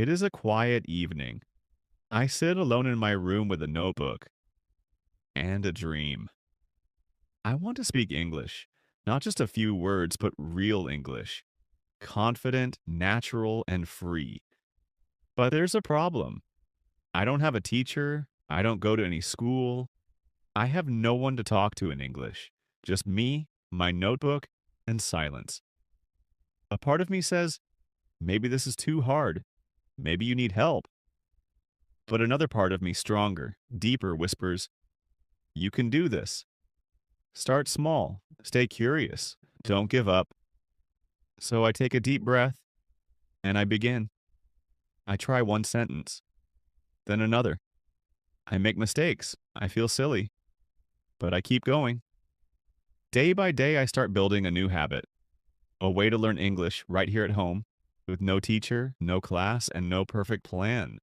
It is a quiet evening. I sit alone in my room with a notebook and a dream. I want to speak English, not just a few words, but real English. Confident, natural, and free. But there's a problem. I don't have a teacher. I don't go to any school. I have no one to talk to in English. Just me, my notebook, and silence. A part of me says, maybe this is too hard. Maybe you need help. But another part of me, stronger, deeper, whispers, you can do this. Start small. Stay curious. Don't give up. So I take a deep breath and I begin. I try one sentence, then another. I make mistakes. I feel silly, but I keep going. Day by day, I start building a new habit, a way to learn English right here at home with no teacher, no class, and no perfect plan.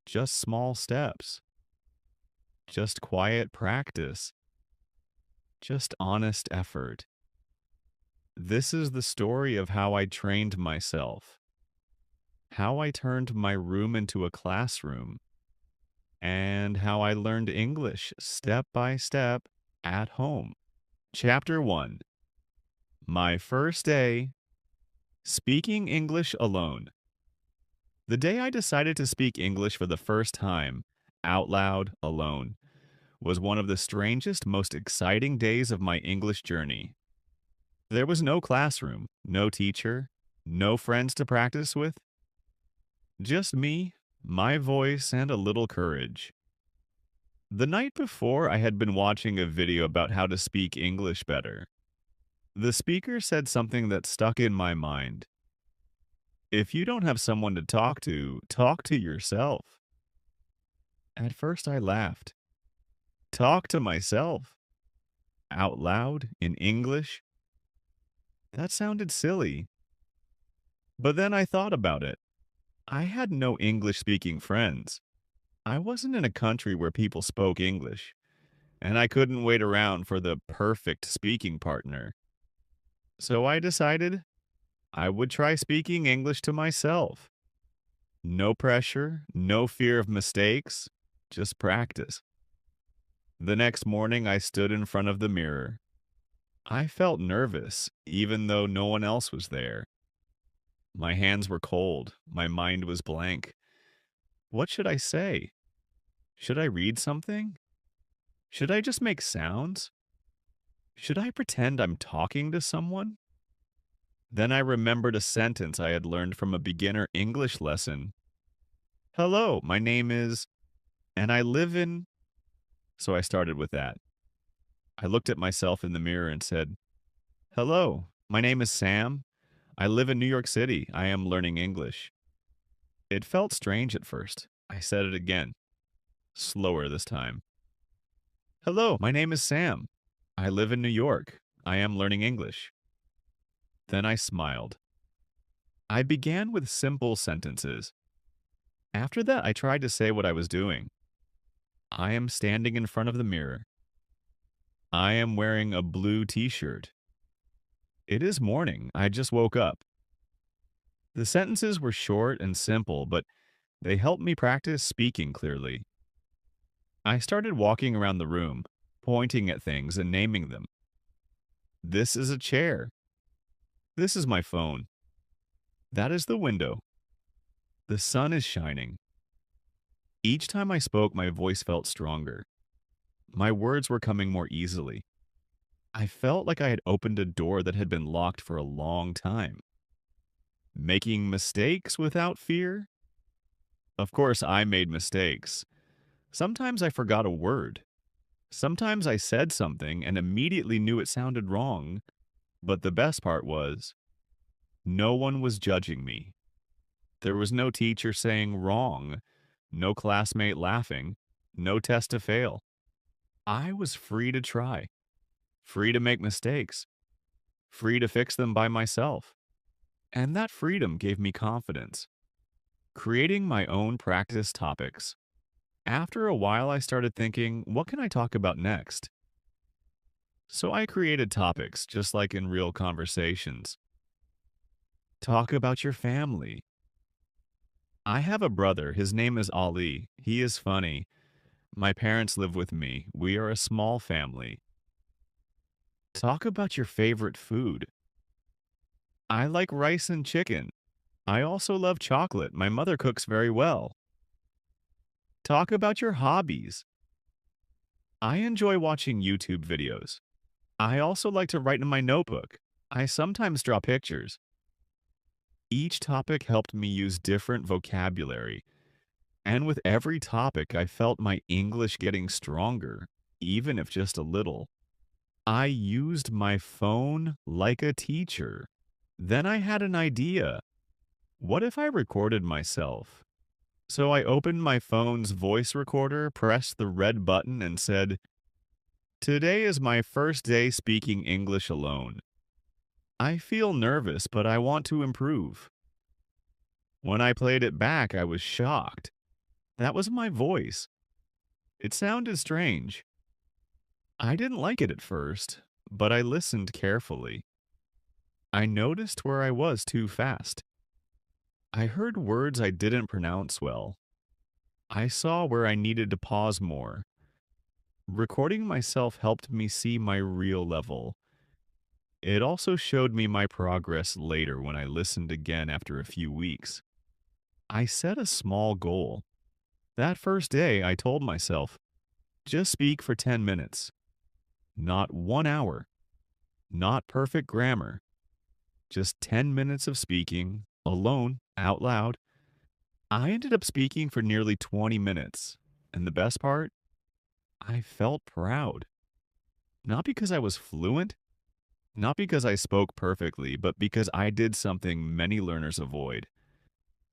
Just small steps, just quiet practice, just honest effort. This is the story of how I trained myself, how I turned my room into a classroom, and how I learned English step by step at home. Chapter 1. My first day speaking English alone. The day I decided to speak English for the first time, out loud, alone, was one of the strangest, most exciting days of my English journey. There was no classroom, no teacher, no friends to practice with, just me, my voice, and a little courage. The night before, I had been watching a video about how to speak English better. The speaker said something that stuck in my mind. If you don't have someone to talk to yourself. At first, I laughed. Talk to myself? Out loud? In English? That sounded silly. But then I thought about it. I had no English-speaking friends. I wasn't in a country where people spoke English, and I couldn't wait around for the perfect speaking partner. So I decided I would try speaking English to myself. No pressure, no fear of mistakes, just practice. The next morning, I stood in front of the mirror. I felt nervous, even though no one else was there. My hands were cold. My mind was blank. What should I say? Should I read something? Should I just make sounds? Should I pretend I'm talking to someone? Then I remembered a sentence I had learned from a beginner English lesson. Hello, my name is, and I live in. So I started with that. I looked at myself in the mirror and said, hello, my name is Sam. I live in New York City. I am learning English. It felt strange at first. I said it again, slower this time. Hello, my name is Sam. I live in New York. I am learning English. Then I smiled. I began with simple sentences. After that, I tried to say what I was doing. I am standing in front of the mirror. I am wearing a blue t-shirt. It is morning. I just woke up. The sentences were short and simple, but they helped me practice speaking clearly. I started walking around the room, pointing at things and naming them. This is a chair. This is my phone. That is the window. The sun is shining. Each time I spoke, my voice felt stronger. My words were coming more easily. I felt like I had opened a door that had been locked for a long time. Making mistakes without fear? Of course, I made mistakes. Sometimes I forgot a word. Sometimes I said something and immediately knew it sounded wrong. But the best part was, no one was judging me. There was no teacher saying wrong, no classmate laughing, no test to fail. I was free to try, free to make mistakes, free to fix them by myself. And that freedom gave me confidence. Creating my own practice topics. After a while, I started thinking, what can I talk about next? So I created topics just like in real conversations. Talk about your family. I have a brother. His name is Ali. He is funny. My parents live with me. We are a small family. Talk about your favorite food. I like rice and chicken. I also love chocolate. My mother cooks very well. Talk about your hobbies. I enjoy watching YouTube videos. I also like to write in my notebook. I sometimes draw pictures. Each topic helped me use different vocabulary, and with every topic, I felt my English getting stronger, even if just a little. I used my phone like a teacher. Then I had an idea. What if I recorded myself? So I opened my phone's voice recorder, pressed the red button, and said, "Today is my first day speaking English alone. I feel nervous, but I want to improve." When I played it back, I was shocked. That was my voice. It sounded strange. I didn't like it at first, but I listened carefully. I noticed where I was too fast. I heard words I didn't pronounce well. I saw where I needed to pause more. Recording myself helped me see my real level. It also showed me my progress later when I listened again after a few weeks. I set a small goal. That first day, I told myself, just speak for 10 minutes. Not 1 hour. Not perfect grammar. Just 10 minutes of speaking, alone, out loud. I ended up speaking for nearly 20 minutes. And the best part? I felt proud. Not because I was fluent, not because I spoke perfectly, but because I did something many learners avoid.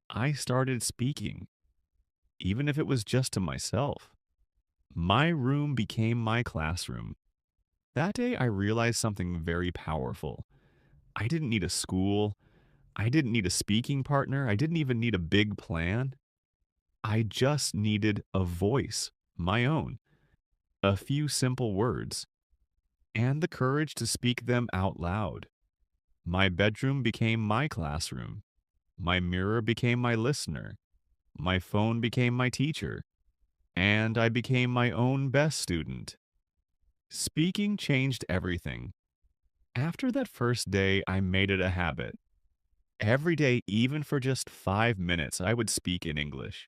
I started speaking, even if it was just to myself. My room became my classroom. That day, I realized something very powerful. I didn't need a school. I didn't need a speaking partner. I didn't even need a big plan. I just needed a voice, my own, a few simple words, and the courage to speak them out loud. My bedroom became my classroom. My mirror became my listener. My phone became my teacher. And I became my own best student. Speaking changed everything. After that first day, I made it a habit. Every day, even for just 5 minutes, I would speak in English.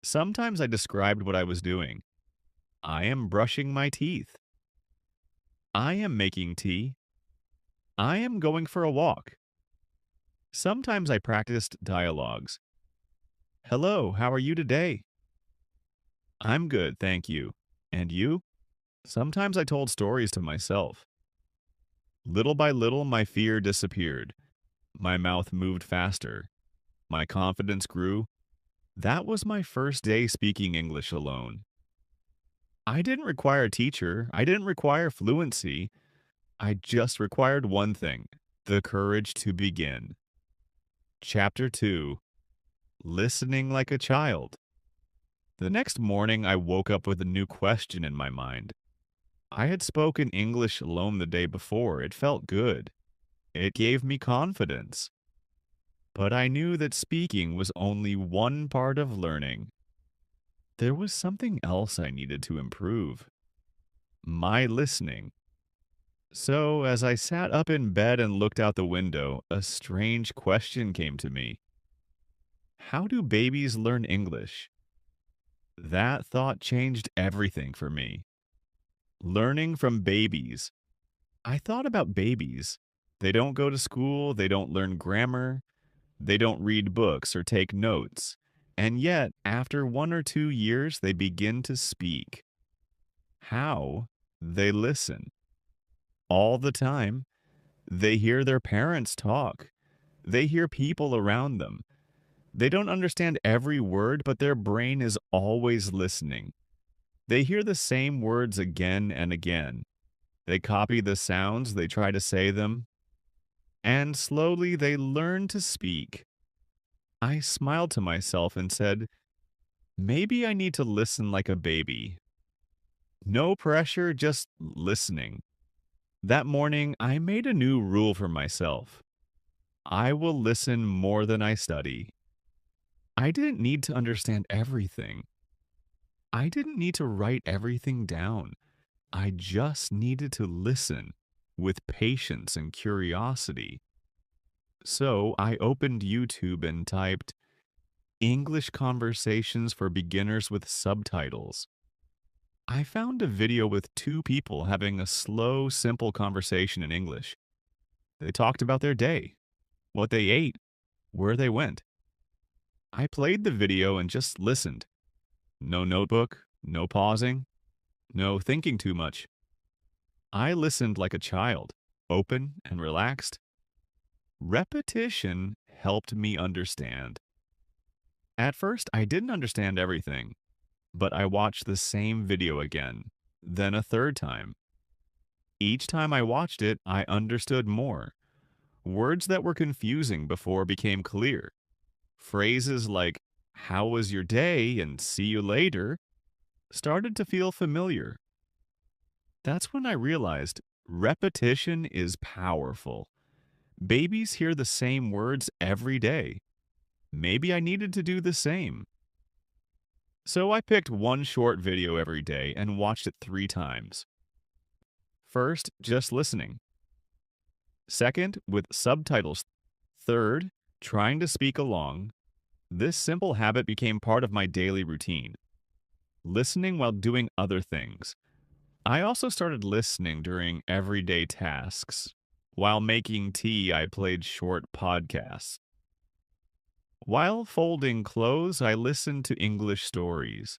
Sometimes I described what I was doing. I am brushing my teeth. I am making tea. I am going for a walk. Sometimes I practiced dialogues. Hello, how are you today? I'm good, thank you. And you? Sometimes I told stories to myself. Little by little, my fear disappeared. My mouth moved faster. My confidence grew. That was my first day speaking English alone. I didn't require a teacher. I didn't require fluency. I just required one thing, the courage to begin. Chapter 2. Listening like a child. The next morning, I woke up with a new question in my mind. I had spoken English alone the day before. It felt good. It gave me confidence. But I knew that speaking was only one part of learning. There was something else I needed to improve. My listening. So, as I sat up in bed and looked out the window, a strange question came to me. How do babies learn English? That thought changed everything for me. Learning from babies. I thought about babies. They don't go to school, they don't learn grammar, they don't read books or take notes. And yet, after 1 or 2 years, they begin to speak. How? They listen. All the time. They hear their parents talk. They hear people around them. They don't understand every word, but their brain is always listening. They hear the same words again and again. They copy the sounds, they try to say them, and slowly they learn to speak. I smiled to myself and said, maybe I need to listen like a baby. No pressure, just listening. That morning, I made a new rule for myself. I will listen more than I study. I didn't need to understand everything. I didn't need to write everything down. I just needed to listen with patience and curiosity. So I opened YouTube and typed English conversations for beginners with subtitles. I found a video with two people having a slow, simple conversation in English. They talked about their day, what they ate, where they went. I played the video and just listened. No notebook, no pausing, no thinking too much. I listened like a child, open and relaxed. Repetition helped me understand. At first, I didn't understand everything, but I watched the same video again, then a third time. Each time I watched it, I understood more. Words that were confusing before became clear. Phrases like, "How was your day?" and "See you later" started to feel familiar. That's when I realized repetition is powerful. Babies hear the same words every day. Maybe I needed to do the same. So I picked one short video every day and watched it 3 times. First, just listening. Second, with subtitles. Third, trying to speak along. This simple habit became part of my daily routine, listening while doing other things. I also started listening during everyday tasks. While making tea, I played short podcasts. While folding clothes, I listened to English stories.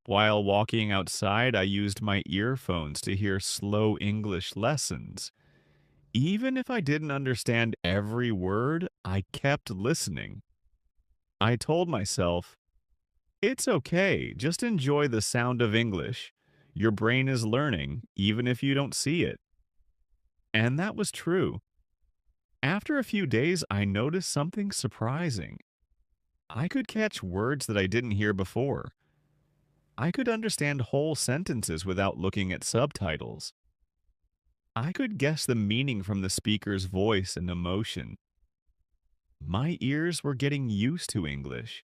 While walking outside, I used my earphones to hear slow English lessons. Even if I didn't understand every word, I kept listening. I told myself, it's okay, just enjoy the sound of English. Your brain is learning, even if you don't see it. And that was true. After a few days, I noticed something surprising. I could catch words that I didn't hear before. I could understand whole sentences without looking at subtitles. I could guess the meaning from the speaker's voice and emotion. My ears were getting used to English.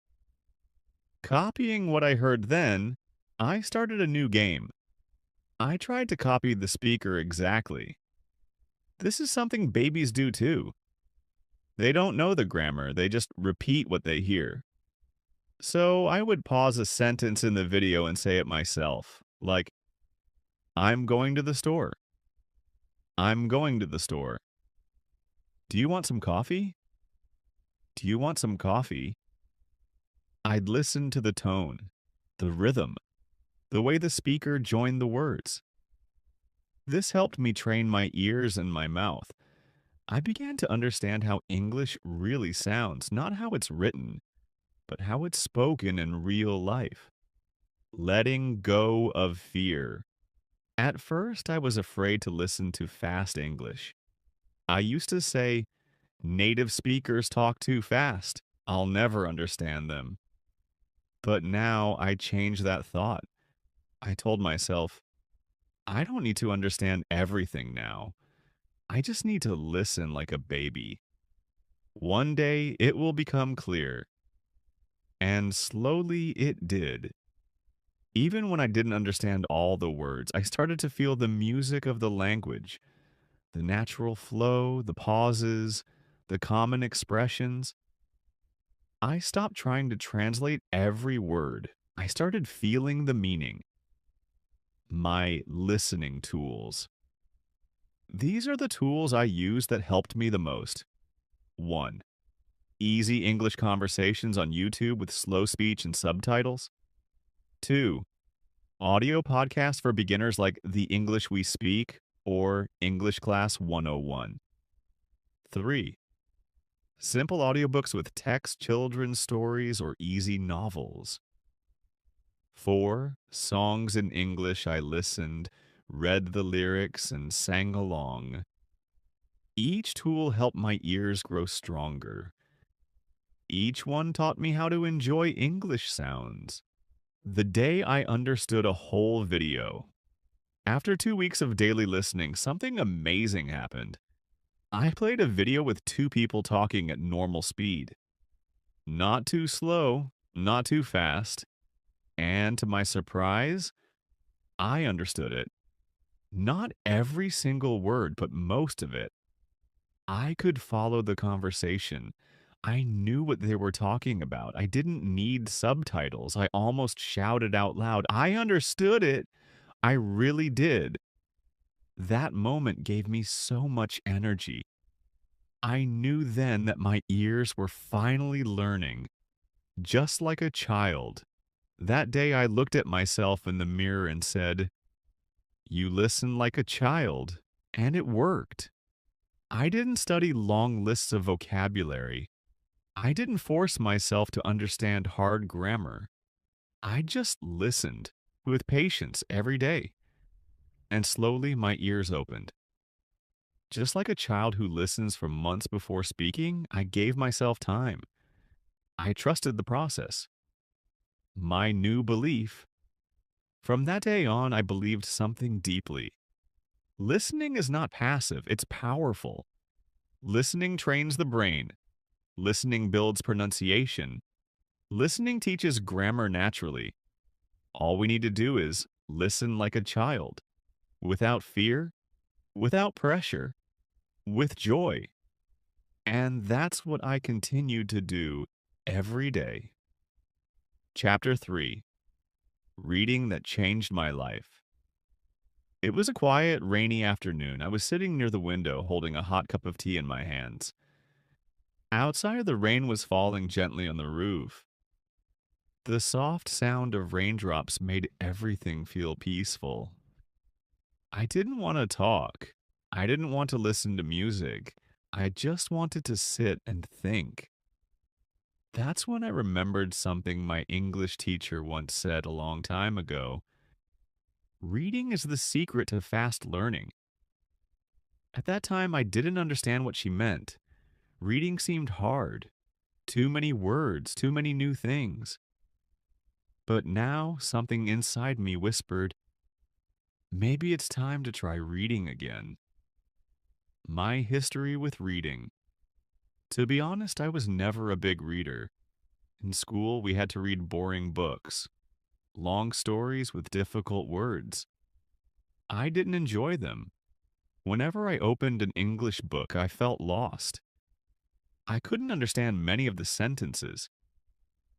Copying what I heard then, I started a new game. I tried to copy the speaker exactly. This is something babies do too. They don't know the grammar, they just repeat what they hear. So I would pause a sentence in the video and say it myself, like, I'm going to the store. I'm going to the store. Do you want some coffee? Do you want some coffee? I'd listen to the tone, the rhythm, the way the speaker joined the words. This helped me train my ears and my mouth. I began to understand how English really sounds, not how it's written, but how it's spoken in real life. Letting go of fear. At first, I was afraid to listen to fast English. I used to say, native speakers talk too fast. I'll never understand them. But now I changed that thought. I told myself, I don't need to understand everything now. I just need to listen like a baby. One day it will become clear. And slowly it did. Even when I didn't understand all the words, I started to feel the music of the language, the natural flow, the pauses, the common expressions. I stopped trying to translate every word. I started feeling the meaning. My listening tools. These are the tools I use that helped me the most. 1. Easy English conversations on YouTube with slow speech and subtitles. 2. Audio podcasts for beginners like The English We Speak or English Class 101. 3. Simple audiobooks with text, children's stories, or easy novels. 4. Songs in English I listened, read the lyrics, and sang along. Each tool helped my ears grow stronger. Each one taught me how to enjoy English sounds. The day I understood a whole video. After 2 weeks of daily listening, something amazing happened. I played a video with two people talking at normal speed. Not too slow, not too fast. And to my surprise, I understood it. Not every single word, but most of it. I could follow the conversation. I knew what they were talking about. I didn't need subtitles. I almost shouted out loud. I understood it. I really did. That moment gave me so much energy. I knew then that my ears were finally learning, just like a child. That day I looked at myself in the mirror and said, "You listen like a child." And it worked. I didn't study long lists of vocabulary. I didn't force myself to understand hard grammar. I just listened with patience every day. And slowly my ears opened. Just like a child who listens for months before speaking, I gave myself time. I trusted the process. My new belief. From that day on, I believed something deeply. Listening is not passive, it's powerful. Listening trains the brain. Listening builds pronunciation. Listening teaches grammar naturally. All we need to do is listen like a child, without fear, without pressure, with joy. And that's what I continue to do every day. Chapter 3: Reading That Changed My Life. It was a quiet, rainy afternoon. I was sitting near the window holding a hot cup of tea in my hands. Outside, the rain was falling gently on the roof. The soft sound of raindrops made everything feel peaceful. I didn't want to talk. I didn't want to listen to music. I just wanted to sit and think. That's when I remembered something my English teacher once said a long time ago. Reading is the secret to fast learning. At that time, I didn't understand what she meant. Reading seemed hard. Too many words, too many new things. But now, something inside me whispered, maybe it's time to try reading again. My history with reading. To be honest, I was never a big reader. In school, we had to read boring books, long stories with difficult words. I didn't enjoy them. Whenever I opened an English book, I felt lost. I couldn't understand many of the sentences.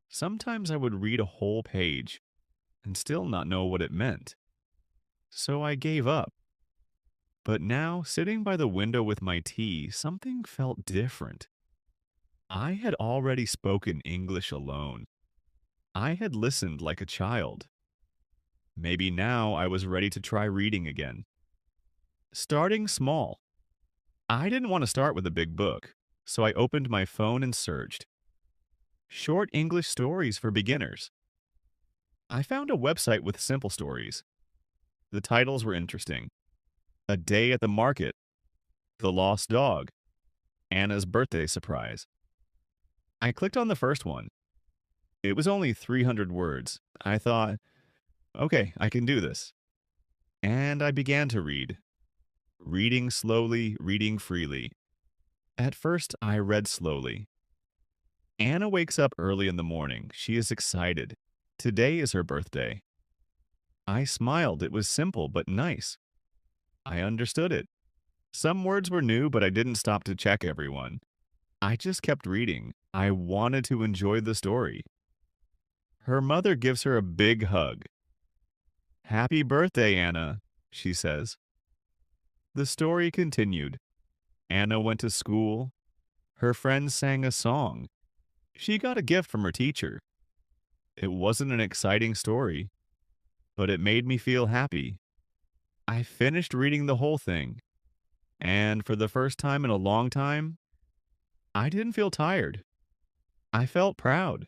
Sometimes I would read a whole page and still not know what it meant. So I gave up. But now, sitting by the window with my tea, something felt different. I had already spoken English alone. I had listened like a child. Maybe now I was ready to try reading again. Starting small. I didn't want to start with a big book, so I opened my phone and searched. Short English stories for beginners. I found a website with simple stories. The titles were interesting. A Day at the Market, The Lost Dog, Anna's Birthday Surprise. I clicked on the first one. It was only 300 words. I thought, okay, I can do this. And I began to read. Reading slowly, reading freely. At first, I read slowly. Anna wakes up early in the morning. She is excited. Today is her birthday. I smiled. It was simple but nice. I understood it. Some words were new, but I didn't stop to check everyone. I just kept reading. I wanted to enjoy the story. Her mother gives her a big hug. "Happy birthday, Anna," she says. The story continued. Anna went to school. Her friends sang a song. She got a gift from her teacher. It wasn't an exciting story, but it made me feel happy. I finished reading the whole thing, and for the first time in a long time, I didn't feel tired. I felt proud.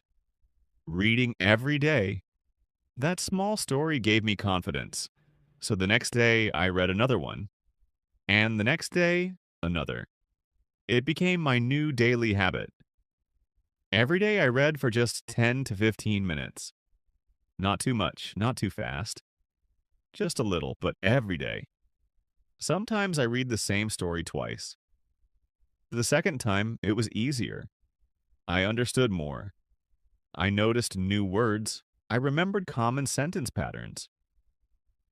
Reading every day, that small story gave me confidence. So the next day, I read another one, and the next day, another. It became my new daily habit. Every day I read for just 10 to 15 minutes. Not too much, not too fast. Just a little, but every day. Sometimes I read the same story twice. The second time, it was easier. I understood more. I noticed new words. I remembered common sentence patterns.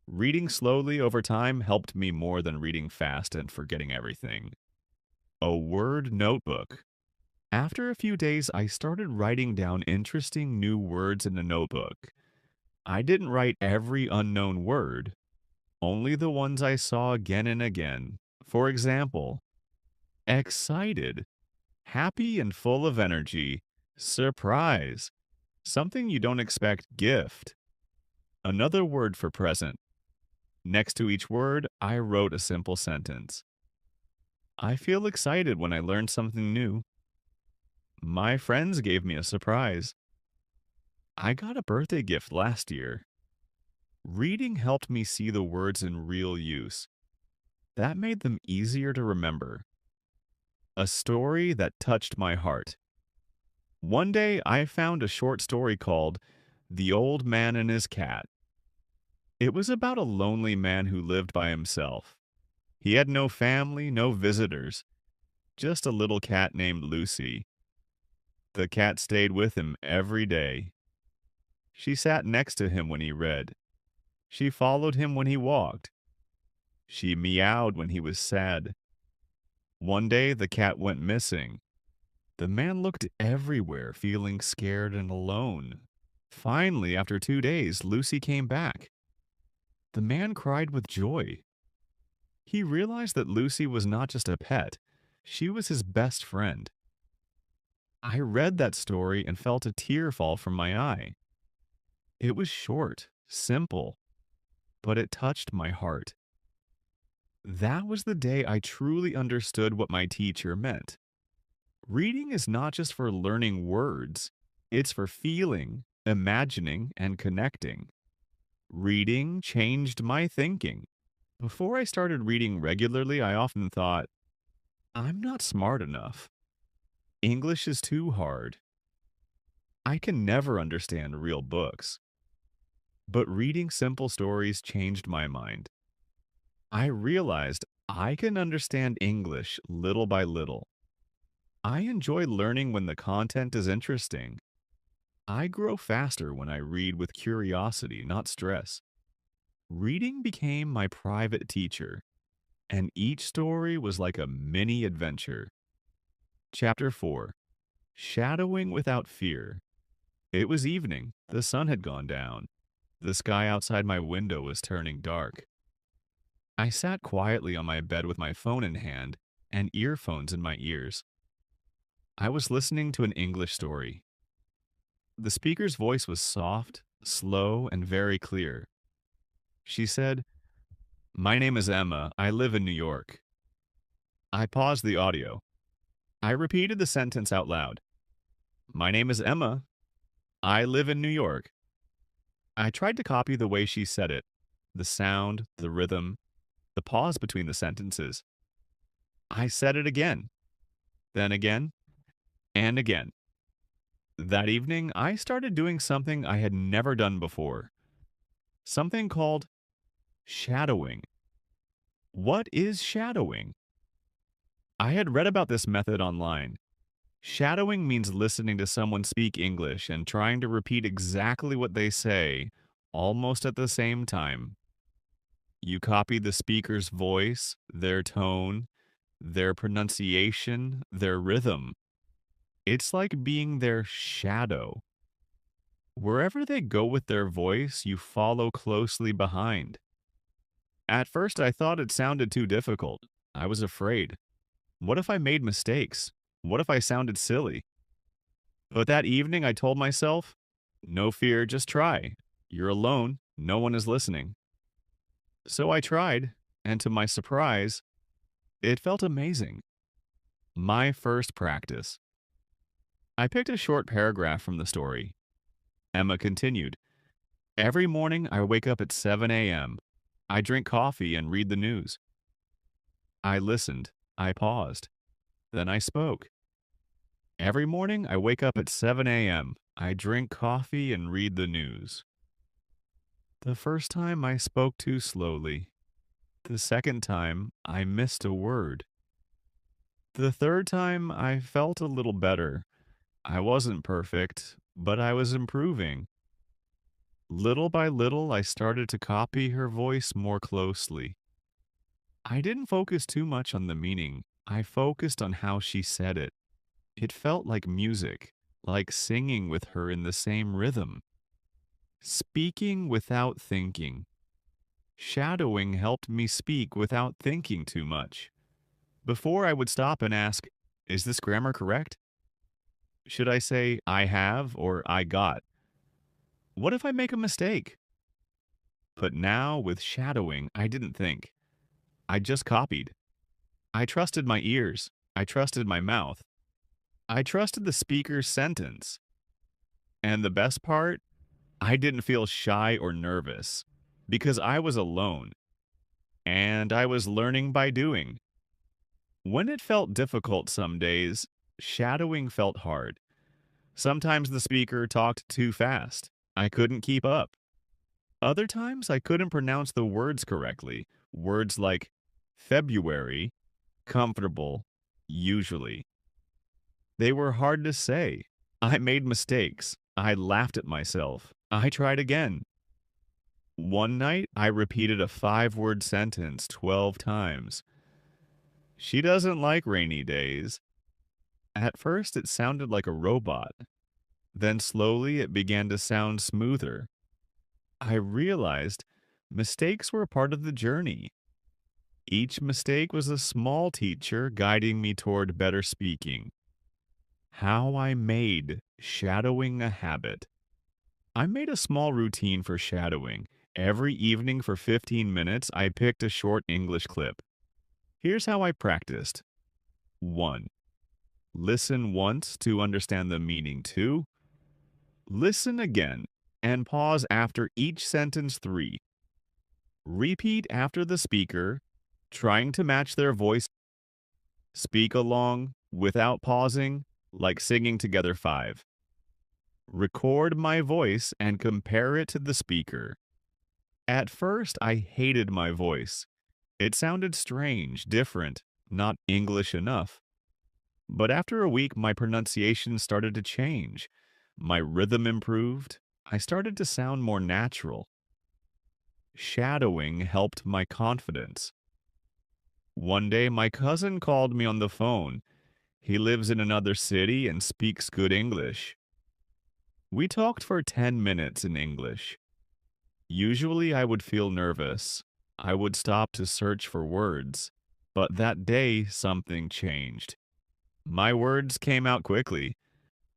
Reading slowly over time helped me more than reading fast and forgetting everything. A word notebook. After a few days, I started writing down interesting new words in a notebook. I didn't write every unknown word, only the ones I saw again and again. For example, excited, happy and full of energy, surprise, something you don't expect, gift. Another word for present. Next to each word, I wrote a simple sentence. I feel excited when I learn something new. My friends gave me a surprise. I got a birthday gift last year. Reading helped me see the words in real use. That made them easier to remember. A story that touched my heart. One day, I found a short story called The Old Man and His Cat. It was about a lonely man who lived by himself. He had no family, no visitors, just a little cat named Lucy. The cat stayed with him every day. She sat next to him when he read. She followed him when he walked. She meowed when he was sad. One day, the cat went missing. The man looked everywhere, feeling scared and alone. Finally, after 2 days, Lucy came back. The man cried with joy. He realized that Lucy was not just a pet, she was his best friend. I read that story and felt a tear fall from my eye. It was short, simple, but it touched my heart. That was the day I truly understood what my teacher meant. Reading is not just for learning words, it's for feeling, imagining, and connecting. Reading changed my thinking. Before I started reading regularly, I often thought, I'm not smart enough. English is too hard. I can never understand real books. But reading simple stories changed my mind. I realized I can understand English little by little. I enjoy learning when the content is interesting. I grow faster when I read with curiosity, not stress. Reading became my private teacher, and each story was like a mini adventure. Chapter 4. Shadowing Without Fear. It was evening. The sun had gone down. The sky outside my window was turning dark. I sat quietly on my bed with my phone in hand and earphones in my ears. I was listening to an English story. The speaker's voice was soft, slow, and very clear. She said, "My name is Emma. I live in New York." I paused the audio. I repeated the sentence out loud. "My name is Emma. I live in New York." I tried to copy the way she said it, the sound, the rhythm, the pause between the sentences. I said it again, then again, and again. That evening, I started doing something I had never done before. Something called shadowing. What is shadowing? I had read about this method online. Shadowing means listening to someone speak English and trying to repeat exactly what they say, almost at the same time. You copy the speaker's voice, their tone, their pronunciation, their rhythm. It's like being their shadow. Wherever they go with their voice, you follow closely behind. At first, I thought it sounded too difficult. I was afraid. What if I made mistakes? What if I sounded silly? But that evening, I told myself, no fear, just try. You're alone. No one is listening. So I tried, and to my surprise, it felt amazing. My first practice. I picked a short paragraph from the story. Emma continued, "Every morning I wake up at 7 a.m. I drink coffee and read the news. I listened. I paused. Then I spoke. Every morning I wake up at 7 a.m. I drink coffee and read the news. The first time I spoke too slowly. The second time I missed a word. The third time I felt a little better. I wasn't perfect, but I was improving. Little by little, I started to copy her voice more closely. I didn't focus too much on the meaning. I focused on how she said it. It felt like music, like singing with her in the same rhythm. Speaking without thinking. Shadowing helped me speak without thinking too much. Before I would stop and ask, is this grammar correct? Should I say I have or I got? What if I make a mistake? But now, with shadowing, I didn't think. I just copied. I trusted my ears. I trusted my mouth. I trusted the speaker's sentence. And the best part, I didn't feel shy or nervous because I was alone and I was learning by doing. When it felt difficult some days, shadowing felt hard. Sometimes the speaker talked too fast. I couldn't keep up. Other times I couldn't pronounce the words correctly. Words like February, comfortable, usually. They were hard to say. I made mistakes. I laughed at myself. I tried again. One night, I repeated a 5-word sentence 12 times. She doesn't like rainy days. At first, it sounded like a robot. Then slowly, it began to sound smoother. I realized mistakes were a part of the journey. Each mistake was a small teacher guiding me toward better speaking. How I made shadowing a habit. I made a small routine for shadowing. Every evening for 15 minutes, I picked a short English clip. Here's how I practiced. 1. Listen once to understand the meaning. 2. Listen again and pause after each sentence. 3. Repeat after the speaker, trying to match their voice. Speak along without pausing, like singing together. 5. Record my voice and compare it to the speaker. At first, I hated my voice. It sounded strange, different, not English enough. But after a week, my pronunciation started to change. My rhythm improved. I started to sound more natural. Shadowing helped my confidence. One day, my cousin called me on the phone. He lives in another city and speaks good English. We talked for 10 minutes in English. Usually, I would feel nervous. I would stop to search for words. But that day, something changed. My words came out quickly.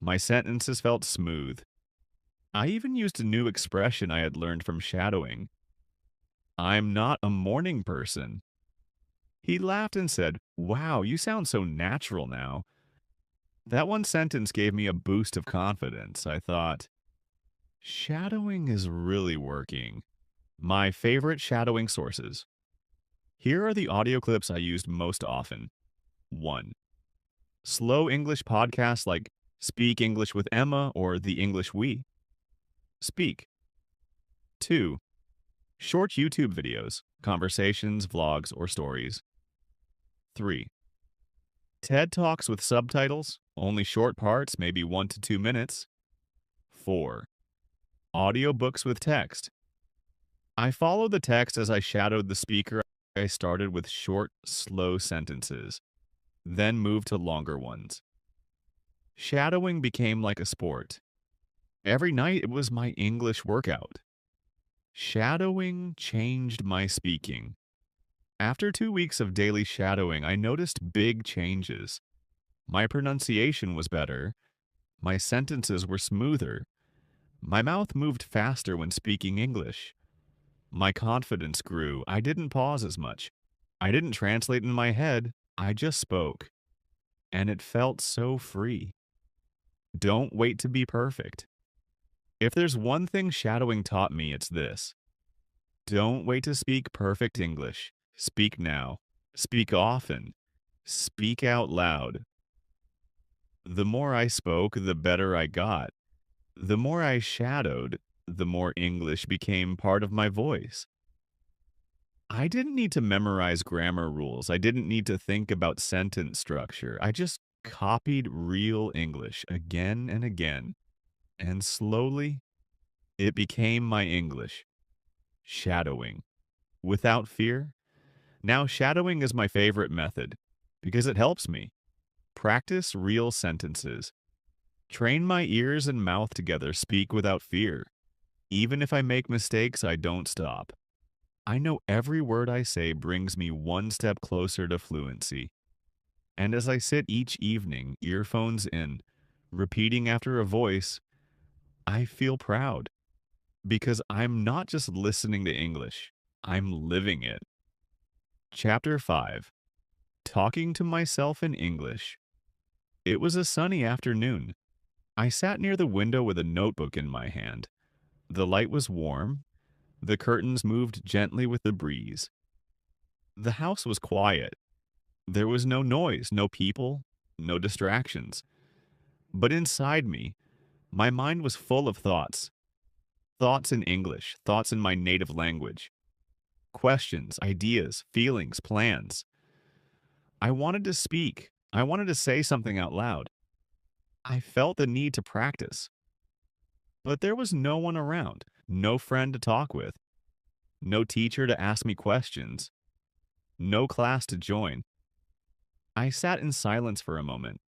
My sentences felt smooth. I even used a new expression I had learned from shadowing. I'm not a morning person. He laughed and said, "Wow, you sound so natural now." That one sentence gave me a boost of confidence. I thought, shadowing is really working. My favorite shadowing sources. Here are the audio clips I used most often. 1. Slow English podcasts like Speak English with Emma or The English We. Speak. 2. Short YouTube videos, conversations, vlogs, or stories. 3. TED Talks with subtitles, only short parts, maybe 1 to 2 minutes. 4. Audiobooks with text. I followed the text as I shadowed the speaker. I started with short, slow sentences, then moved to longer ones. Shadowing became like a sport. Every night it was my English workout. Shadowing changed my speaking. After 2 weeks of daily shadowing, I noticed big changes. My pronunciation was better. My sentences were smoother. My mouth moved faster when speaking English. My confidence grew. I didn't pause as much. I didn't translate in my head. I just spoke. And it felt so free. Don't wait to be perfect. If there's one thing shadowing taught me, it's this. Don't wait to speak perfect English. Speak now. Speak often. Speak out loud. The more I spoke, the better I got. The more I shadowed, the more English became part of my voice. I didn't need to memorize grammar rules. I didn't need to think about sentence structure. I just copied real English again and again, and slowly it became my English. Shadowing. Without fear. Now, shadowing is my favorite method because it helps me practice real sentences, train my ears and mouth together, speak without fear. Even if I make mistakes, I don't stop. I know every word I say brings me one step closer to fluency. And as I sit each evening, earphones in, repeating after a voice, I feel proud because I'm not just listening to English, I'm living it. Chapter 5. Talking to myself in English. It was a sunny afternoon. I sat near the window with a notebook in my hand. The light was warm. The curtains moved gently with the breeze. The house was quiet. There was no noise, no people, no distractions. But inside me, my mind was full of thoughts. Thoughts in English, thoughts in my native language. Questions, ideas, feelings, plans. I wanted to speak. I wanted to say something out loud. I felt the need to practice. But there was no one around, no friend to talk with, no teacher to ask me questions, no class to join. I sat in silence for a moment.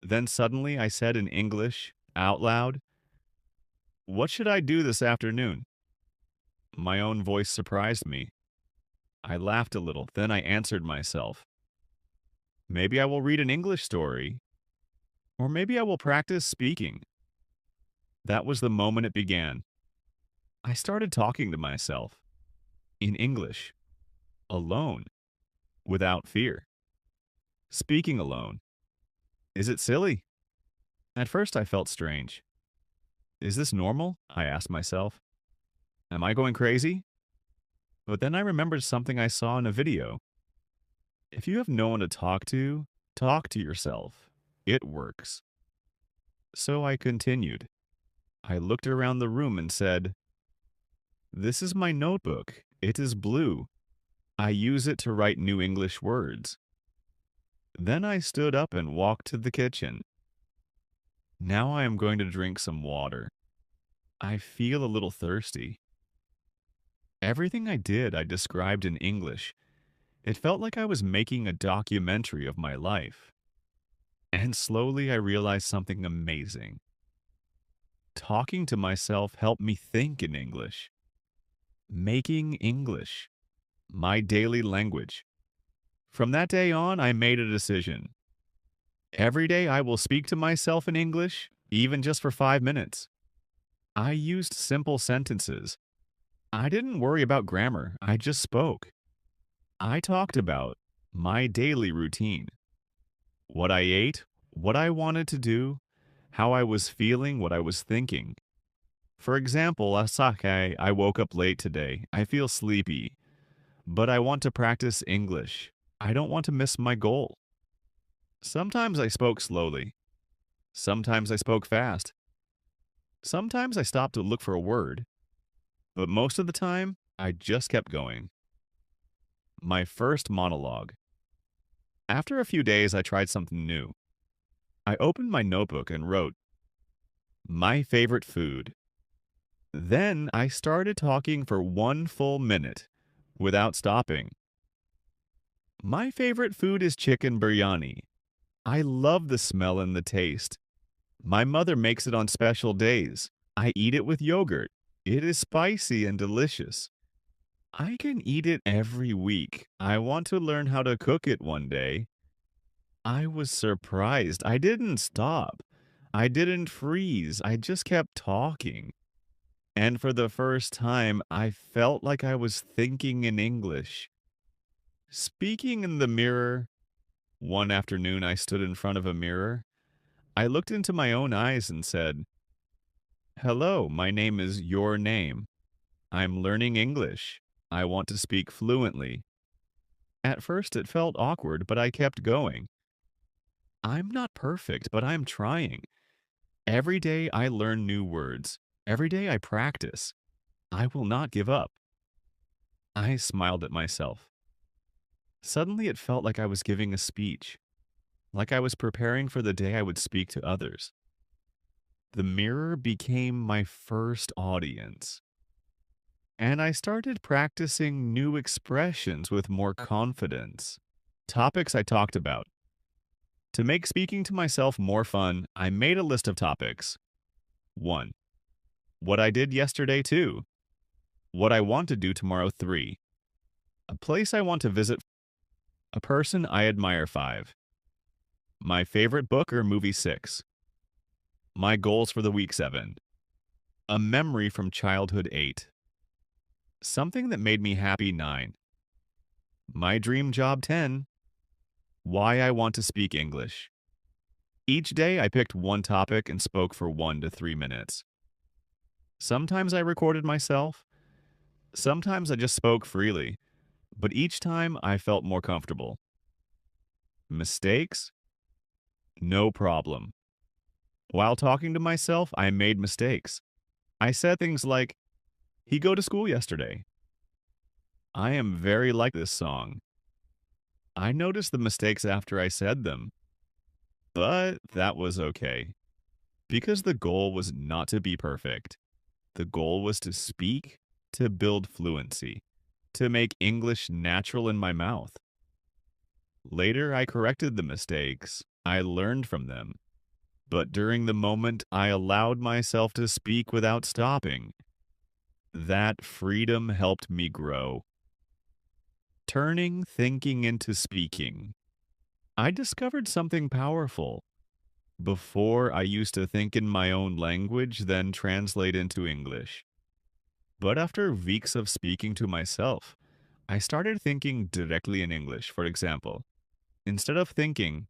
Then suddenly I said in English, out loud, "What should I do this afternoon?" My own voice surprised me. I laughed a little, then I answered myself. Maybe I will read an English story, or maybe I will practice speaking. That was the moment it began. I started talking to myself in English, alone, without fear. Speaking alone. Is it silly? At first I felt strange. Is this normal? I asked myself. Am I going crazy? But then I remembered something I saw in a video. If you have no one to talk to yourself. It works. So I continued. I looked around the room and said, "This is my notebook. It is blue. I use it to write new English words." Then I stood up and walked to the kitchen. Now I am going to drink some water. I feel a little thirsty. Everything I did, I described in English. It felt like I was making a documentary of my life. And slowly I realized something amazing. Talking to myself helped me think in English. Making English my daily language. From that day on, I made a decision. Every day I will speak to myself in English, even just for 5 minutes. I used simple sentences. I didn't worry about grammar, I just spoke. I talked about my daily routine. What I ate, what I wanted to do, how I was feeling, what I was thinking. For example, Asake, I woke up late today. I feel sleepy, but I want to practice English. I don't want to miss my goal. Sometimes I spoke slowly. Sometimes I spoke fast. Sometimes I stopped to look for a word. But most of the time, I just kept going. My first monologue. After a few days, I tried something new. I opened my notebook and wrote, "My favorite food." Then I started talking for 1 full minute without stopping. My favorite food is chicken biryani. I love the smell and the taste. My mother makes it on special days. I eat it with yogurt. It is spicy and delicious. I can eat it every week. I want to learn how to cook it one day. I was surprised. I didn't stop. I didn't freeze. I just kept talking. And for the first time, I felt like I was thinking in English. Speaking in the mirror. One afternoon, I stood in front of a mirror. I looked into my own eyes and said, "Hello, my name is your name. I'm learning English. I want to speak fluently." At first, it felt awkward, but I kept going. I'm not perfect, but I'm trying. Every day I learn new words. Every day I practice. I will not give up. I smiled at myself. Suddenly it felt like I was giving a speech. like I was preparing for the day I would speak to others. The mirror became my first audience, and I started practicing new expressions with more confidence. Topics I talked about. To make speaking to myself more fun, I made a list of topics. 1. What I did yesterday, 2. What I want to do tomorrow, 3. A place I want to visit, a person I admire, 5. My favorite book or movie, 6. My goals for the week, 7. A memory from childhood, 8. Something that made me happy, 9. My dream job, 10. Why I want to speak English. Each day I picked one topic and spoke for 1 to 3 minutes. Sometimes I recorded myself, sometimes I just spoke freely, but each time I felt more comfortable. Mistakes? No problem. While talking to myself, I made mistakes. I said things like, he go to school yesterday. I am very like this song. I noticed the mistakes after I said them, but that was okay. Because the goal was not to be perfect. The goal was to speak, to build fluency, to make English natural in my mouth. Later, I corrected the mistakes. I learned from them. But during the moment, I allowed myself to speak without stopping. That freedom helped me grow. Turning thinking into speaking. I discovered something powerful. Before, I used to think in my own language, then translate into English. But after weeks of speaking to myself, I started thinking directly in English. For example, instead of thinking,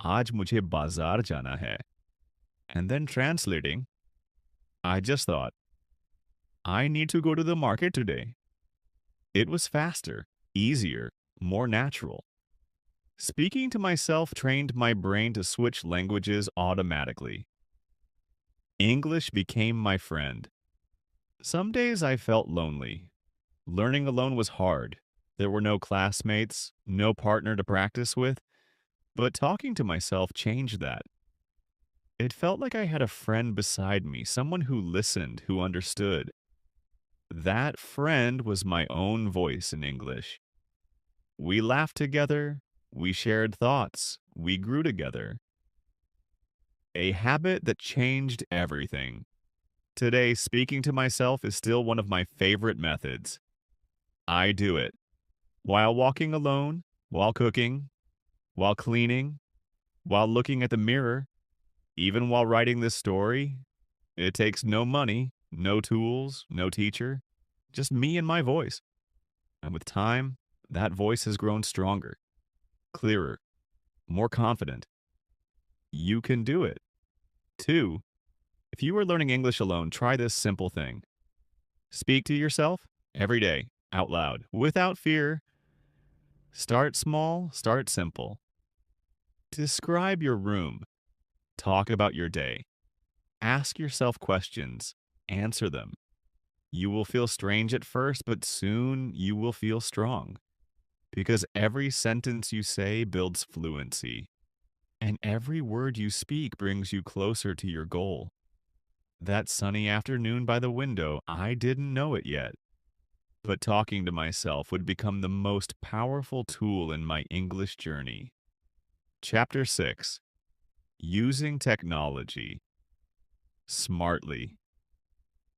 आज मुझे बाजार जाना है, and then translating, I just thought, I need to go to the market today. It was faster, easier, more natural. Speaking to myself trained my brain to switch languages automatically. English became my friend. Some days I felt lonely. Learning alone was hard. There were no classmates, no partner to practice with, but talking to myself changed that. It felt like I had a friend beside me, someone who listened, who understood. That friend was my own voice in English. We laughed together, we shared thoughts, we grew together. A habit that changed everything. Today, speaking to myself is still one of my favorite methods. I do it while walking alone, while cooking, while cleaning, while looking at the mirror, even while writing this story. It takes no money, no tools, no teacher, just me and my voice. And with time, that voice has grown stronger, clearer, more confident. You can do it. 2. If you are learning English alone, try this simple thing. Speak to yourself every day, out loud, without fear. Start small, start simple. Describe your room. Talk about your day. Ask yourself questions. Answer them. You will feel strange at first, but soon you will feel strong. Because every sentence you say builds fluency, and every word you speak brings you closer to your goal. That sunny afternoon by the window, I didn't know it yet, but talking to myself would become the most powerful tool in my English journey. Chapter 6. Using Technology Smartly.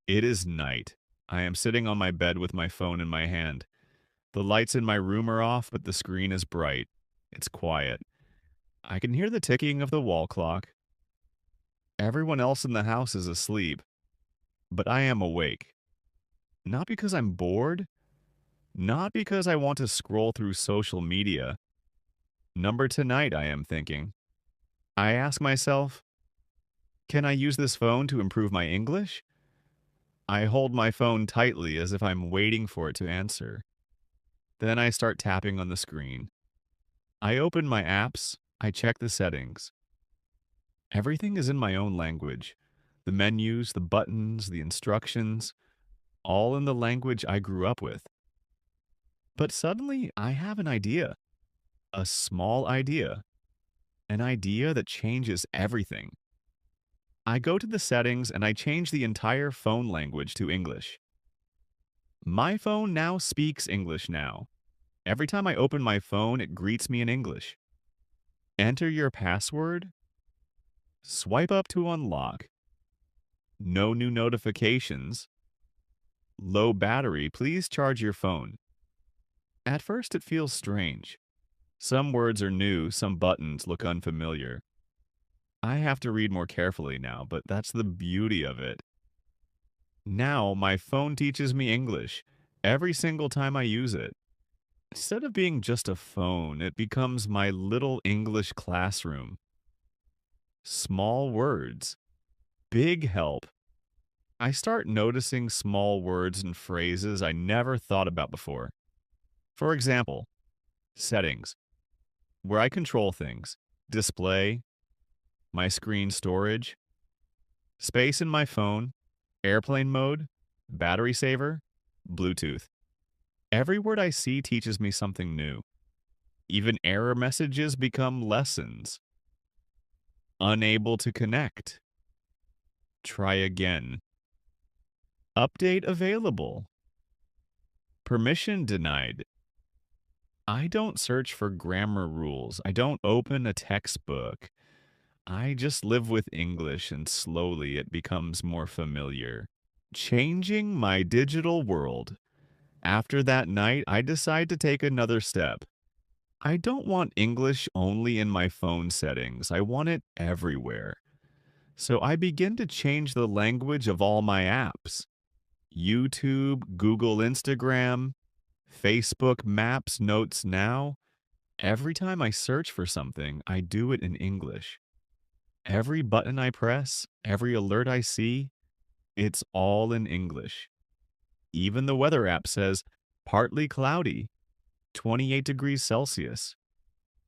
It is night. I am sitting on my bed with my phone in my hand. The lights in my room are off, but the screen is bright. It's quiet. I can hear the ticking of the wall clock. Everyone else in the house is asleep, but I am awake. Not because I'm bored, not because I want to scroll through social media. Number tonight, I am thinking. I ask myself, can I use this phone to improve my English? I hold my phone tightly as if I'm waiting for it to answer. Then I start tapping on the screen. I open my apps, I check the settings. Everything is in my own language. The menus, the buttons, the instructions, all in the language I grew up with. But suddenly, I have an idea. A small idea. An idea that changes everything. I go to the settings and I change the entire phone language to English. My phone now speaks English now. Every time I open my phone, it greets me in English. Enter your password. Swipe up to unlock. No new notifications. Low battery, please charge your phone. At first, it feels strange. Some words are new, some buttons look unfamiliar. I have to read more carefully now, but that's the beauty of it. Now, my phone teaches me English every single time I use it. Instead of being just a phone, it becomes my little English classroom. Small words, big help. I start noticing small words and phrases I never thought about before. For example, settings, where I control things, display, my screen storage, space in my phone, airplane mode, battery saver, Bluetooth. Every word I see teaches me something new. Even error messages become lessons. Unable to connect. Try again. Update available. Permission denied. I don't search for grammar rules. I don't open a textbook. I just live with English and slowly it becomes more familiar. Changing my digital world. After that night, I decide to take another step. I don't want English only in my phone settings. I want it everywhere. So I begin to change the language of all my apps. YouTube, Google Instagram, Facebook Maps, Notes Now. Every time I search for something, I do it in English. Every button I press, every alert I see, it's all in English. Even the weather app says partly cloudy, 28 degrees Celsius,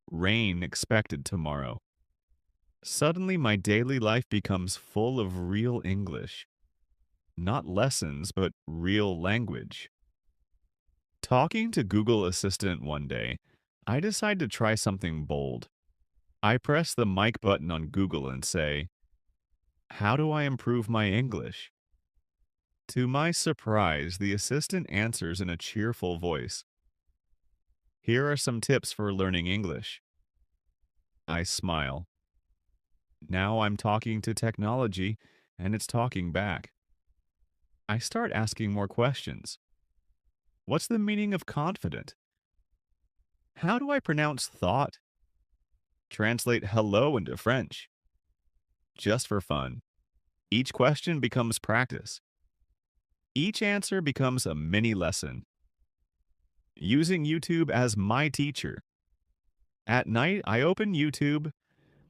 rain expected tomorrow. Suddenly, my daily life becomes full of real English. Not lessons, but real language. Talking to Google Assistant one day, I decide to try something bold. I press the mic button on Google and say, "How do I improve my English?" To my surprise, the assistant answers in a cheerful voice. "Here are some tips for learning English." I smile. Now I'm talking to technology, and it's talking back. I start asking more questions. What's the meaning of confident? How do I pronounce thought? Translate hello into French. Just for fun. Each question becomes practice. Each answer becomes a mini lesson. Using YouTube as my teacher. At night, I open YouTube.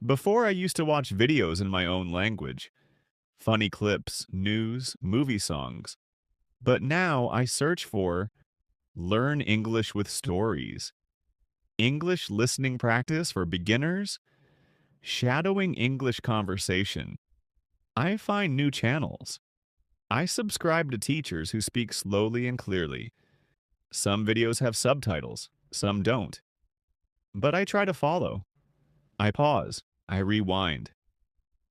Before, I used to watch videos in my own language. Funny clips, news, movie songs. But now I search for Learn English with Stories. English listening practice for beginners. Shadowing English conversation. I find new channels. I subscribe to teachers who speak slowly and clearly. Some videos have subtitles, some don't. But I try to follow. I pause. I rewind.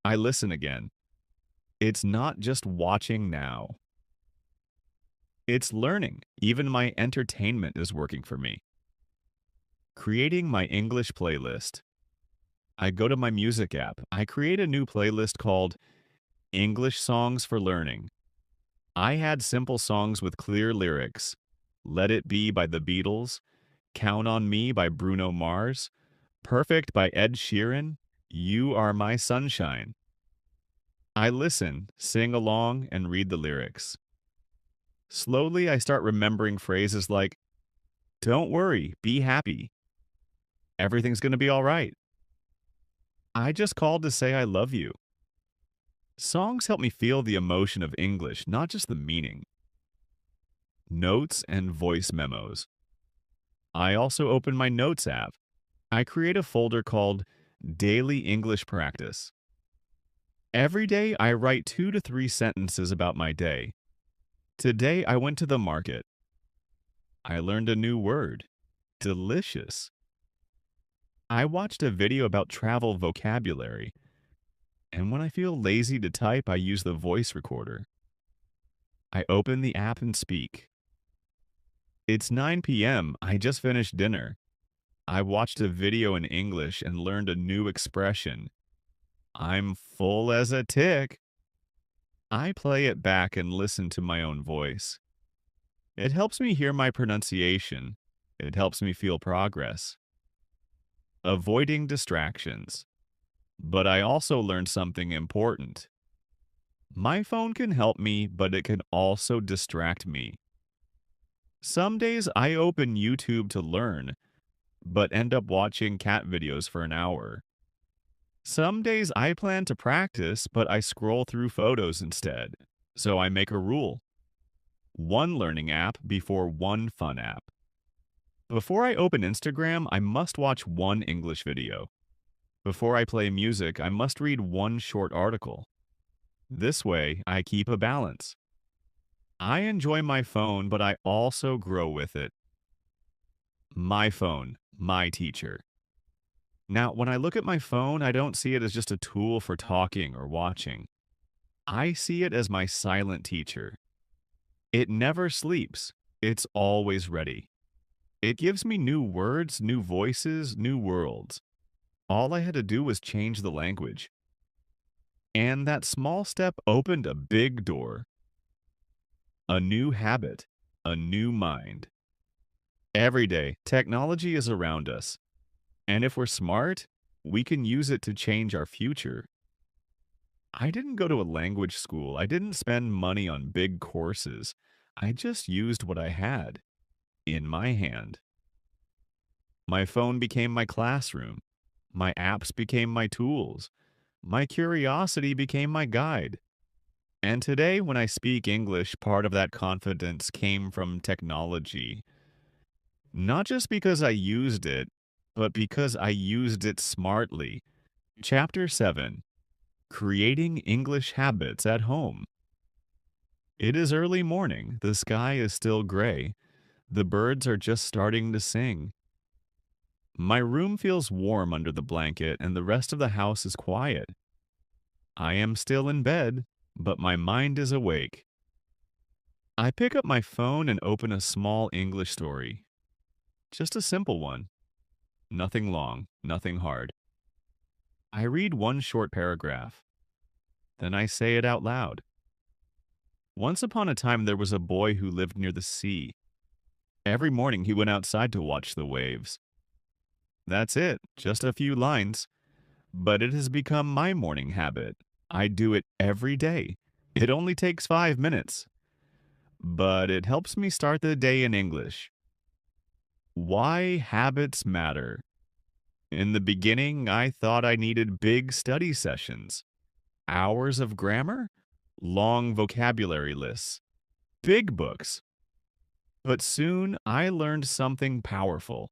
I listen again. It's not just watching now. It's learning. Even my entertainment is working for me. Creating my English playlist. I go to my music app. I create a new playlist called English Songs for Learning. I had simple songs with clear lyrics. Let It Be by the Beatles, Count on Me by Bruno Mars, Perfect by Ed Sheeran, You Are My Sunshine. I listen, sing along, and read the lyrics. Slowly, I start remembering phrases like, "Don't worry, be happy. Everything's going to be all right. I just called to say I love you." Songs help me feel the emotion of English, not just the meaning. Notes and voice memos. I also open my Notes app. I create a folder called Daily English Practice. Every day, I write 2 to 3 sentences about my day. Today, I went to the market. I learned a new word. Delicious. I watched a video about travel vocabulary, and when I feel lazy to type, I use the voice recorder. I open the app and speak. It's 9 p.m. I just finished dinner. I watched a video in English and learned a new expression. I'm full as a tick. I play it back and listen to my own voice. It helps me hear my pronunciation. It helps me feel progress. Avoiding distractions. But I also learned something important. My phone can help me, but it can also distract me. Some days I open YouTube to learn, but end up watching cat videos for an hour. Some days I plan to practice, but I scroll through photos instead. So I make a rule: one learning app before one fun app. Before I open Instagram, I must watch one English video. Before I play music, I must read one short article. This way, I keep a balance. I enjoy my phone, but I also grow with it. My phone, my teacher. Now, when I look at my phone, I don't see it as just a tool for talking or watching. I see it as my silent teacher. It never sleeps. It's always ready. It gives me new words, new voices, new worlds. All I had to do was change the language. And that small step opened a big door. A new habit, a new mind. Every day, technology is around us. And if we're smart, we can use it to change our future. I didn't go to a language school. I didn't spend money on big courses. I just used what I had in my hand. My phone became my classroom. My apps became my tools. My curiosity became my guide. And today, when I speak English, part of that confidence came from technology. Not just because I used it, but because I used it smartly. Chapter 7: Creating English Habits at Home. It is early morning. The sky is still gray. The birds are just starting to sing. My room feels warm under the blanket, and the rest of the house is quiet. I am still in bed, but my mind is awake. I pick up my phone and open a small English story. Just a simple one. Nothing long, nothing hard. I read one short paragraph. Then I say it out loud. Once upon a time, there was a boy who lived near the sea. Every morning, he went outside to watch the waves. That's it, just a few lines. But it has become my morning habit. I do it every day. It only takes 5 minutes. But it helps me start the day in English. Why habits matter. In the beginning, I thought I needed big study sessions. Hours of grammar, long vocabulary lists, big books. But soon I learned something powerful.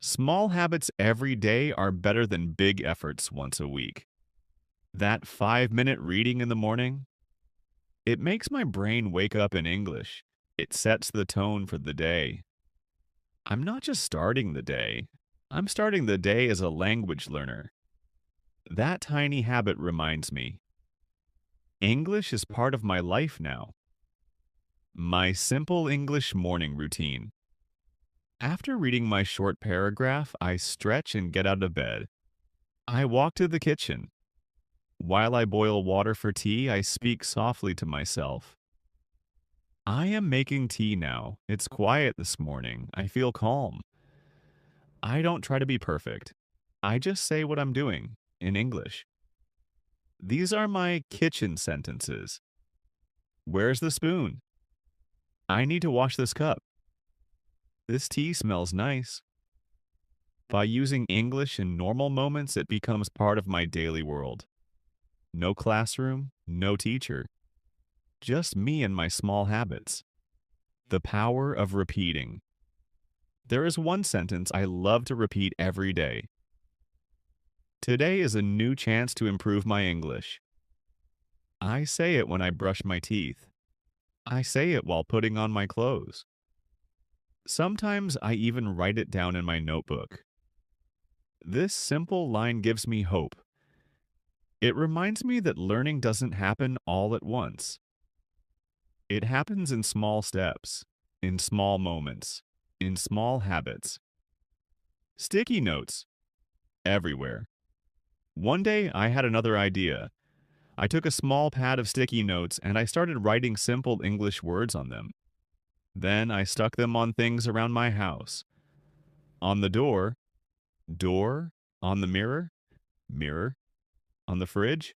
Small habits every day are better than big efforts once a week. That 5-minute reading in the morning, it makes my brain wake up in English. It sets the tone for the day. I'm not just starting the day, I'm starting the day as a language learner. That tiny habit reminds me, English is part of my life now. My simple English morning routine. After reading my short paragraph, I stretch and get out of bed. I walk to the kitchen. While I boil water for tea, I speak softly to myself. I am making tea now. It's quiet this morning. I feel calm. I don't try to be perfect. I just say what I'm doing in English. These are my kitchen sentences. Where's the spoon? I need to wash this cup. This tea smells nice. By using English in normal moments, it becomes part of my daily world. No classroom, no teacher. Just me and my small habits. The power of repeating. There is one sentence I love to repeat every day. Today is a new chance to improve my English. I say it when I brush my teeth. I say it while putting on my clothes. Sometimes I even write it down in my notebook. This simple line gives me hope. It reminds me that learning doesn't happen all at once. It happens in small steps, in small moments, in small habits. Sticky notes everywhere. One day I had another idea. I took a small pad of sticky notes and I started writing simple English words on them. Then I stuck them on things around my house. On the door, door. On the mirror, mirror. On the fridge,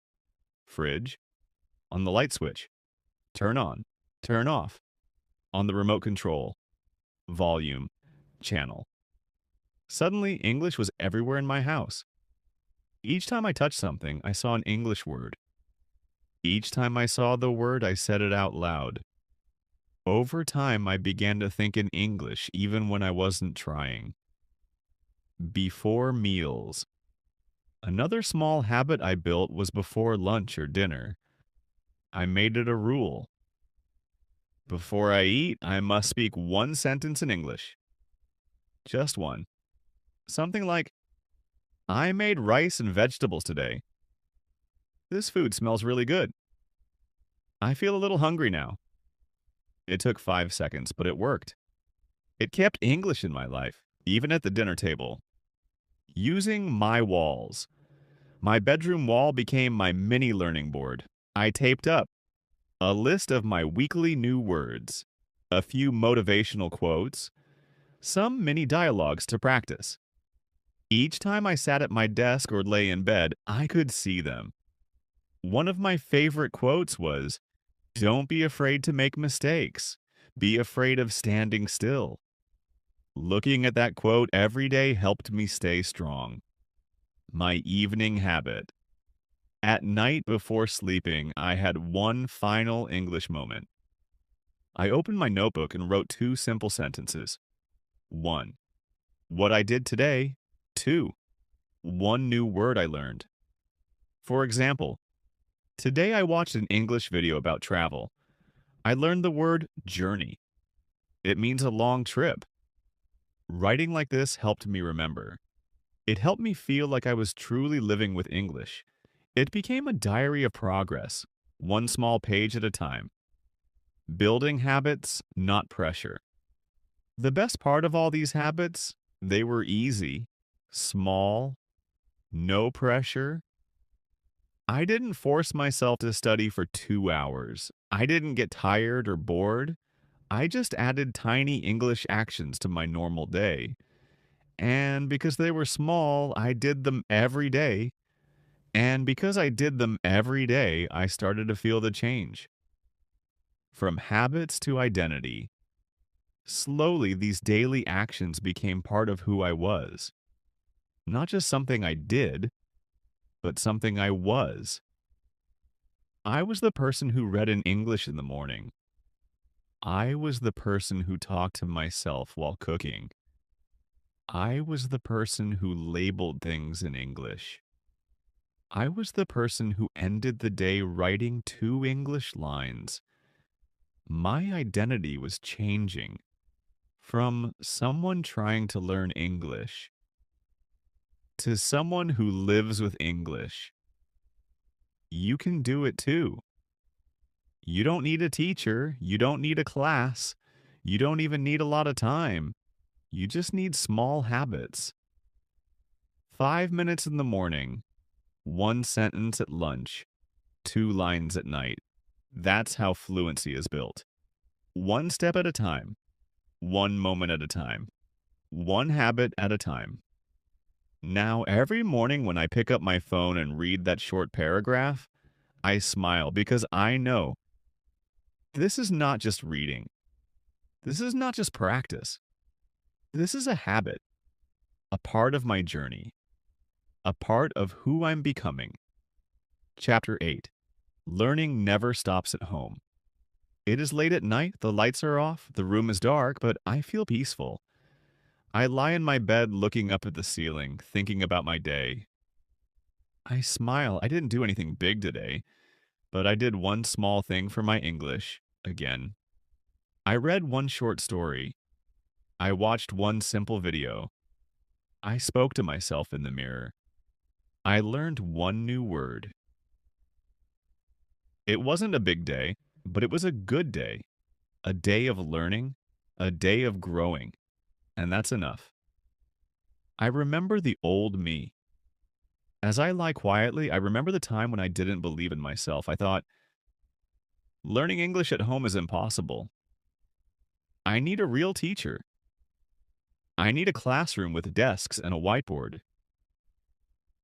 fridge. On the light switch, turn on, turn off. On the remote control, volume, channel. Suddenly, English was everywhere in my house. Each time I touched something, I saw an English word. Each time I saw the word, I said it out loud. Over time, I began to think in English even when I wasn't trying. Before meals. Another small habit I built was before lunch or dinner. I made it a rule. Before I eat, I must speak one sentence in English. Just one. Something like, I made rice and vegetables today. This food smells really good. I feel a little hungry now. It took 5 seconds, but it worked. It kept English in my life, even at the dinner table. Using my walls. My bedroom wall became my mini learning board. I taped up a list of my weekly new words, a few motivational quotes, some mini dialogues to practice. Each time I sat at my desk or lay in bed, I could see them. One of my favorite quotes was, "Don't be afraid to make mistakes. Be afraid of standing still." Looking at that quote every day helped me stay strong. My evening habit. At night before sleeping, I had one final English moment. I opened my notebook and wrote two simple sentences. 1. What I did today. 2. One new word I learned. For example, today I watched an English video about travel. I learned the word journey. It means a long trip. Writing like this helped me remember. It helped me feel like I was truly living with English. It became a diary of progress, one small page at a time. Building habits, not pressure. The best part of all these habits, they were easy, small, no pressure. I didn't force myself to study for 2 hours. I didn't get tired or bored. I just added tiny English actions to my normal day. And because they were small, I did them every day. And because I did them every day, I started to feel the change. From habits to identity. Slowly, these daily actions became part of who I was. Not just something I did, but something I was. I was the person who read in English in the morning. I was the person who talked to myself while cooking. I was the person who labeled things in English. I was the person who ended the day writing 2 English lines. My identity was changing from someone trying to learn English to someone who lives with English. You can do it too. You don't need a teacher. You don't need a class. You don't even need a lot of time. You just need small habits. 5 minutes in the morning, one sentence at lunch, 2 lines at night. That's how fluency is built. One step at a time, one moment at a time, one habit at a time. Now, every morning when I pick up my phone and read that short paragraph, I smile because I know this is not just reading. This is not just practice. This is a habit, a part of my journey, a part of who I'm becoming. Chapter 8. Learning never stops at home. It is late at night, the lights are off, the room is dark, but I feel peaceful. I lie in my bed looking up at the ceiling, thinking about my day. I smile. I didn't do anything big today, but I did one small thing for my English, again. I read one short story. I watched one simple video. I spoke to myself in the mirror. I learned one new word. It wasn't a big day, but it was a good day. A day of learning, a day of growing, and that's enough. I remember the old me. As I lie quietly, I remember the time when I didn't believe in myself. I thought, learning English at home is impossible. I need a real teacher. I need a classroom with desks and a whiteboard.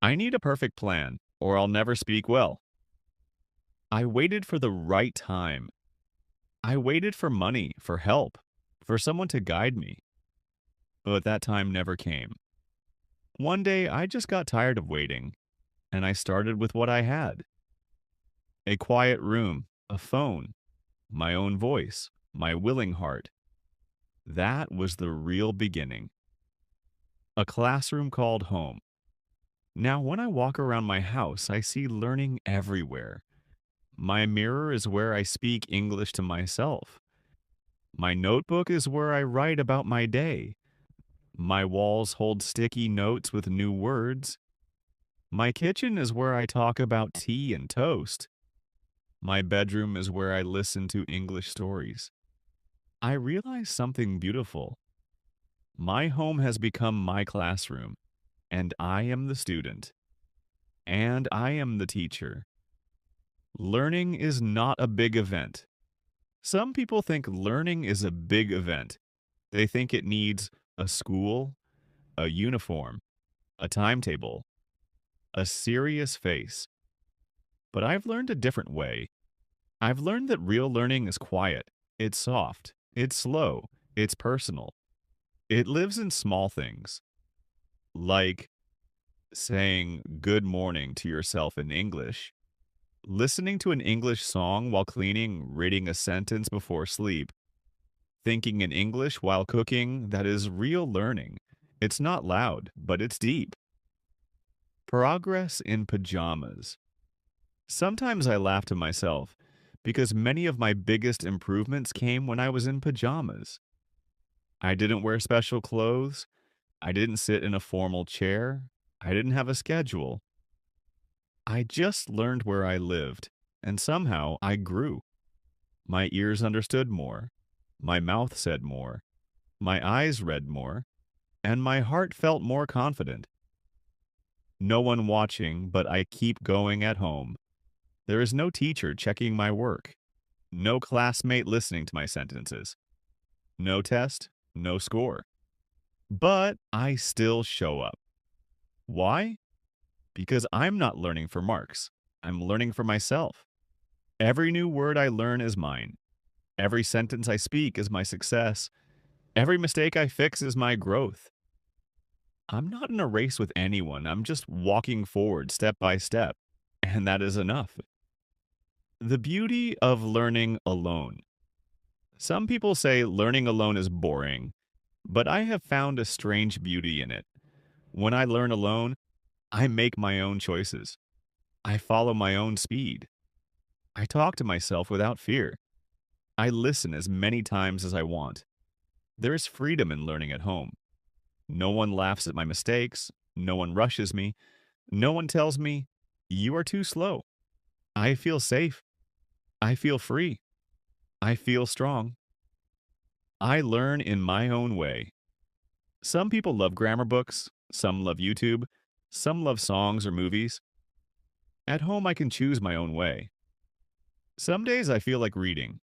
I need a perfect plan, or I'll never speak well. I waited for the right time. I waited for money, for help, for someone to guide me. But that time never came. One day, I just got tired of waiting, and I started with what I had: a quiet room, a phone, my own voice, my willing heart. That was the real beginning. A classroom called home. Now, when I walk around my house, I see learning everywhere. My mirror is where I speak English to myself. My notebook is where I write about my day. My walls hold sticky notes with new words. My kitchen is where I talk about tea and toast. My bedroom is where I listen to English stories. I realize something beautiful. My home has become my classroom, and I am the student, and I am the teacher. Learning is not a big event. Some people think learning is a big event. They think it needs a school, a uniform, a timetable, a serious face. But I've learned a different way. I've learned that real learning is quiet, it's soft, it's slow, it's personal. It lives in small things, like saying good morning to yourself in English, listening to an English song while cleaning, reading a sentence before sleep, thinking in English while cooking. That is real learning. It's not loud, but it's deep. Progress in pajamas. Sometimes I laugh to myself because many of my biggest improvements came when I was in pajamas. I didn't wear special clothes. I didn't sit in a formal chair. I didn't have a schedule. I just learned where I lived, and somehow I grew. My ears understood more. My mouth said more. My eyes read more. And my heart felt more confident. No one watching, but I keep going at home. There is no teacher checking my work. No classmate listening to my sentences. No test, no score. But I still show up. Why? Because I'm not learning for marks. I'm learning for myself. Every new word I learn is mine. Every sentence I speak is my success. Every mistake I fix is my growth. I'm not in a race with anyone. I'm just walking forward step by step. And that is enough. The beauty of learning alone. Some people say learning alone is boring, but I have found a strange beauty in it. When I learn alone, I make my own choices. I follow my own speed. I talk to myself without fear. I listen as many times as I want. There is freedom in learning at home. No one laughs at my mistakes. No one rushes me. No one tells me, you are too slow. I feel safe. I feel free. I feel strong. I learn in my own way. Some people love grammar books. Some love YouTube. Some love songs or movies. At home, I can choose my own way. Some days I feel like reading.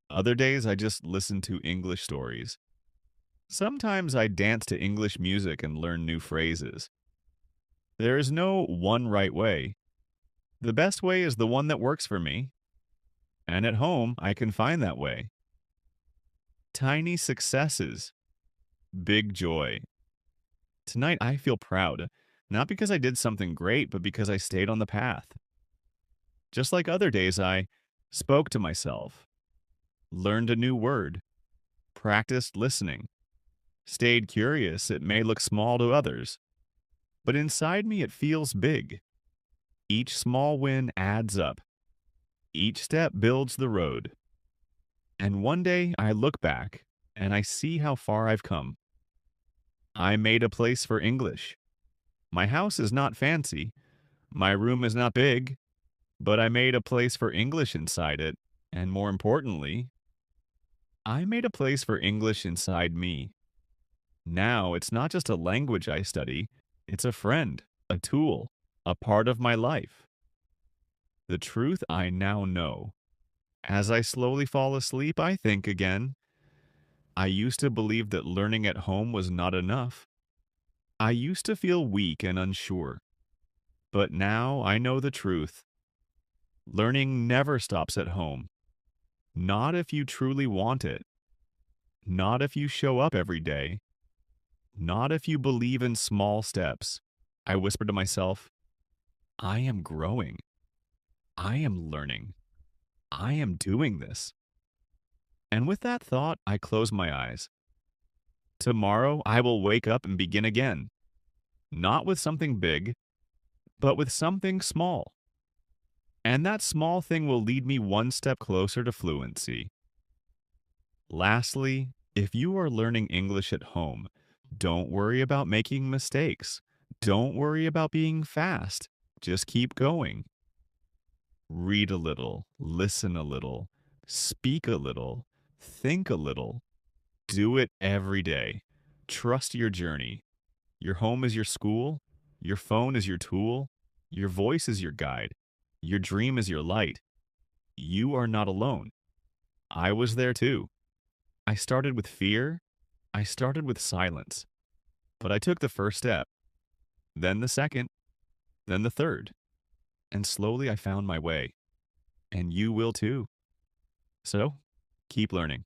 Other days I just listen to English stories. Sometimes I dance to English music and learn new phrases. There is no one right way. The best way is the one that works for me. And at home, I can find that way. Tiny successes, big joy. Tonight I feel proud, not because I did something great, but because I stayed on the path. Just like other days, I spoke to myself, learned a new word, practiced listening, stayed curious. It may look small to others, but inside me it feels big. Each small win adds up. Each step builds the road. And one day I look back and I see how far I've come. I made a place for English. My house is not fancy. My room is not big, but I made a place for English inside it. And more importantly, I made a place for English inside me. Now it's not just a language I study, it's a friend, a tool, a part of my life. The truth I now know. As I slowly fall asleep, I think again. I used to believe that learning at home was not enough. I used to feel weak and unsure. But now I know the truth. Learning never stops at home. Not if you truly want it. Not if you show up every day. Not if you believe in small steps. I whisper to myself, I am growing. I am learning. I am doing this. And with that thought, I close my eyes. Tomorrow, I will wake up and begin again. Not with something big, but with something small. And that small thing will lead me one step closer to fluency. Lastly, if you are learning English at home, don't worry about making mistakes. Don't worry about being fast. Just keep going. Read a little, listen a little, speak a little, think a little. Do it every day. Trust your journey. Your home is your school. Your phone is your tool. Your voice is your guide. Your dream is your light. You are not alone. I was there too. I started with fear. I started with silence. But I took the first step, then the second, then the third. And slowly I found my way. And you will too. So, keep learning.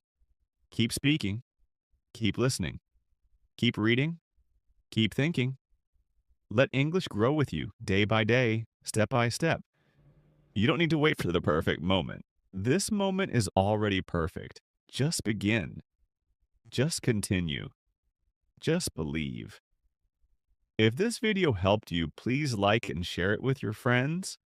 Keep speaking. Keep listening. Keep reading. Keep thinking. Let English grow with you day by day, step by step. You don't need to wait for the perfect moment. This moment is already perfect. Just begin. Just continue. Just believe. If this video helped you, please like and share it with your friends.